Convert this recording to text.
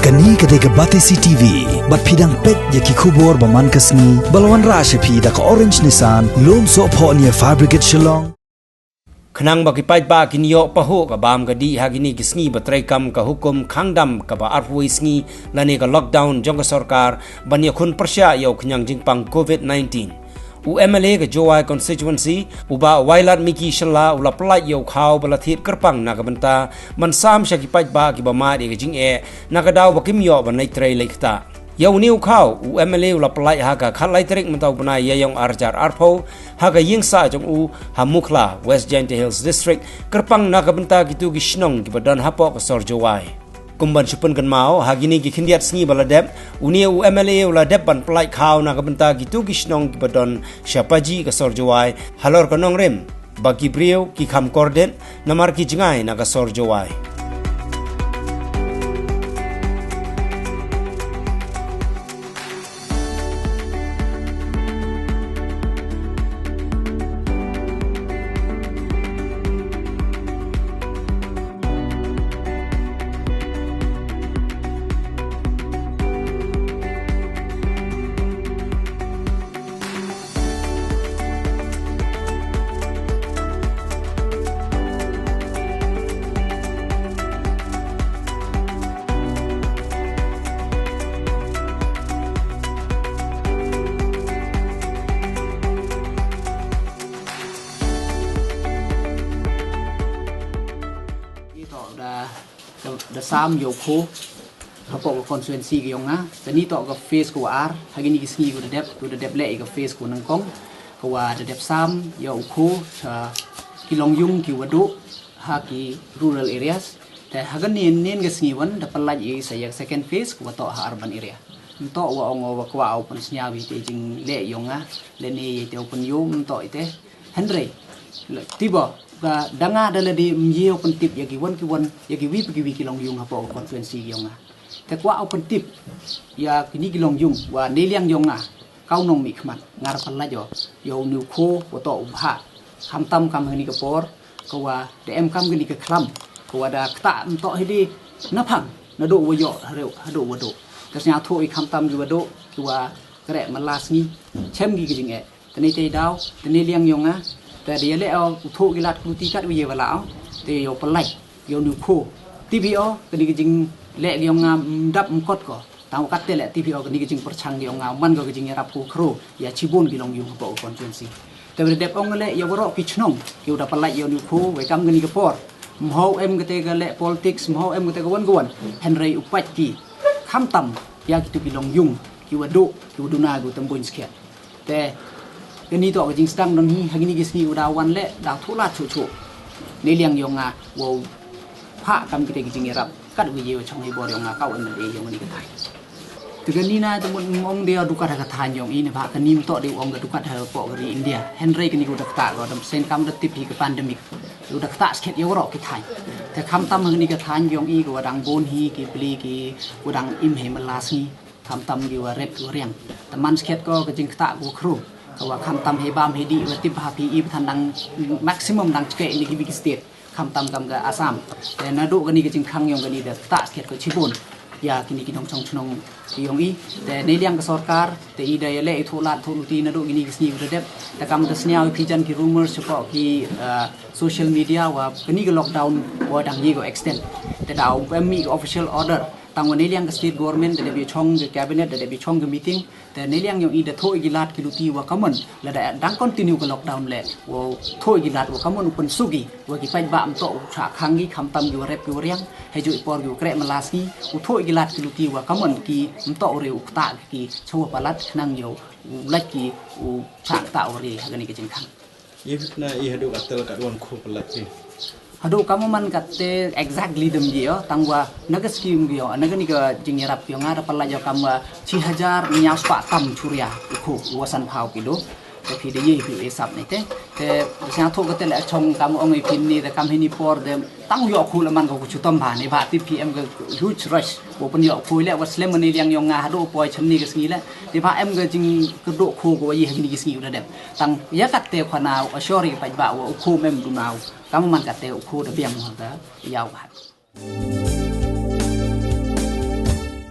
Kani ketika Batisi TV, bat pidang pet yaki kubur baman kasni, balwan rashapi dak orange nisan, lom so po niya fabricate shillong. Kenang bagi pait ba kini yok paho ka bam gadi hagini kisni batrai kam ka hukum khangdam ka ba arhui sngi lani ka lockdown jong ka sarkar banya khun persya yo knyang jingpang COVID-19. UMLA ke Jowai constituency uba wailat miki shala ula plat yo khaw balathit kerpang na ka benta mansam syaki pait ba ki ba ma de ke jing e na ka daw bakim yo ba nai trai lekta. Yau niu kau UMLA ula pelai haka khalai terik mentau benai yayong arjar arpo haka yingsa jong u hamukla West Giant Hills District kerpang naga benta gitu gishnong ki badan hapok sor Jowai. Kumban supun kan mau hagini ki khindiat sngi baladep uni UMLA ula dep ban pelai kau naga benta gitu gishnong ki badan syapaji ka sor Jowai halor kanong rem bagi brio ki kham korden namar ki jingai naga sor Jowai. The Sam Yoko, Hapok constituency Yonga, the Nito of face ko R, Hagini ski with the dep lake of face ko Nangkong, Kawa the dep Sam, Yoko, Kilong Yung, Kiwado, Haki, rural areas, the Hagani and Nengasni one, the Palai is a second phase, Wato urban area. Talk over Kwa open Snavi, taking Le Yonga, Lene open Yum, Toite, Henry, Tibo. Danga adalah di mji open tip yagi wan yagi wi kilong yung hapo constituency yonga te kwa open tip ya kini kilong yung wa neliang yonga kau nong mi khmat ngar palla jo yo nu kho woto ubha hamtam kam hani kapor kwa dm kam gini ke klam kwa da kta to hidi naphang nado wo yo hado wodo kasnya tho I hamtam gi wodo kwa kre malasni chem gi ging e tani te daw tani liang yongaแต่เดี๋ยวเล่เอาทุกกิลัดกุฏิกัดวิเยาวลาวแต่โยปลายโยนิโคทีพีโอก็นี่ก็จริงเล่เลี้ยงงามดับมกดก็ตามกัดเตะเล่ทีพีโอก็นี่ก็จริงประชังเลี้ยงงามมันก็จริงรับผู้ครูอย่าชิบุนกิลงอยู่กับคอนเฟอเรนซ์แต่เด็กองเล่โยกรอกกิชนงโยดับปลายโยนิโคไว้กำกันนี่ก็พอมหาเอ็มก็เตะก็เล่ politics มหาเอ็มก็เตะก็วันเฮนรี่อุปัตติข้ามต่ำอยากกิตุกิลงยุงกิวดูนากูตำบลสเกียแต่ini tu jing sedang don hi hagini gisni udah wan le dah thula chu ni liang yonga wo pha kam kite jing erap kat wi yo chong hi bor yonga kau en de yong ni katai tu ni na tu mong dia dukat ka than yong ini pha kan nim to de ong ga dukat ha po gari India Henry kini udah ta go dam sen kam da tip hi ka pandemic udah ta sket yo ro ki thai te kham tam hagini ka than yong I go dang bon hi ki pli ki udang im he malasi kham tam gi wa ret go riang taman sket ko ka jing ta go kruว่าคำตำให้บามให้ดีว่าติบหาพีอีทันดังแม็กซิมัมดังเกะในกิบิกสเตทคำตำกับอาสามแต่นาดูกันนี่ก็จึงครั้งยองกันนี่เด็ดตาเขตก็ชิบุนยากินนี่กินน้องชงชนงที่ยองอีแต่ในเรื่องกสรการแต่อีได้เล่ทุลัดทุลุตีนาดูกินนี่ก็สนิวเด็ดแต่คำตัดสินเอาพิจารณาที่รูมเมอร์เฉพาะที่โซเชียลมีเดียว่ากันนี่ก็ล็อกดาวน์ว่าดังยี่ก็เอ็กซ์เทนแต่ดาวเอ็มมีก็ออฟฟิเชียลออเดอร์ตั้งวันนี้เรื่องกับ state government แต่เดี๋ยวช่องกับ cabinet แต่เดี๋ยวช่องกับ meeting แต่ในเรื่องอย่างอีเดโทอีกิลาดกิลุตีว่าคำมันและแต่ดัง continue กับ lockdown แหละว่าโทอีกิลาดว่าคำมันอุปนสุกีว่ากี่ไปบ้ามโตฉากขังกี่คำตำอยู่เร็บอยู่เรียงให้จุดปอร์อยู่แกะมาลาสกี้อุโทอีกิลาดกิลุตีว่าคำมันกี่มันโตเร็วตากี่ชัวปลัดนั่งอยู่เล็กกี่ฉากตาเร็วกันนี่ก็จริงขังยี่น่าอีหดูอัตตลกัดวันคู่ปลัดที่Hado kamu man kate exactly dem dia tangwa naga scheme dia naga ni ka jingerap yang ada palaja kamu 6000 nyaus pak tam curia uku wasan phau kido tapi dia ye esap ni te sang thok kate la chong kamu ong i pin ni te kam hini por dem tang yo khu la man ko chutam ba ni ba ti pm ga huge rush bo pen yo khu le waslem ni yang yo nga hado poi cham ni ga sni la ti ba em ga jing ka do khu ko ye hini ga sni udah dem tang ya kate khana ashori pa ba wo khu mem du nau kamu man kate khu da biang ha ga yau ba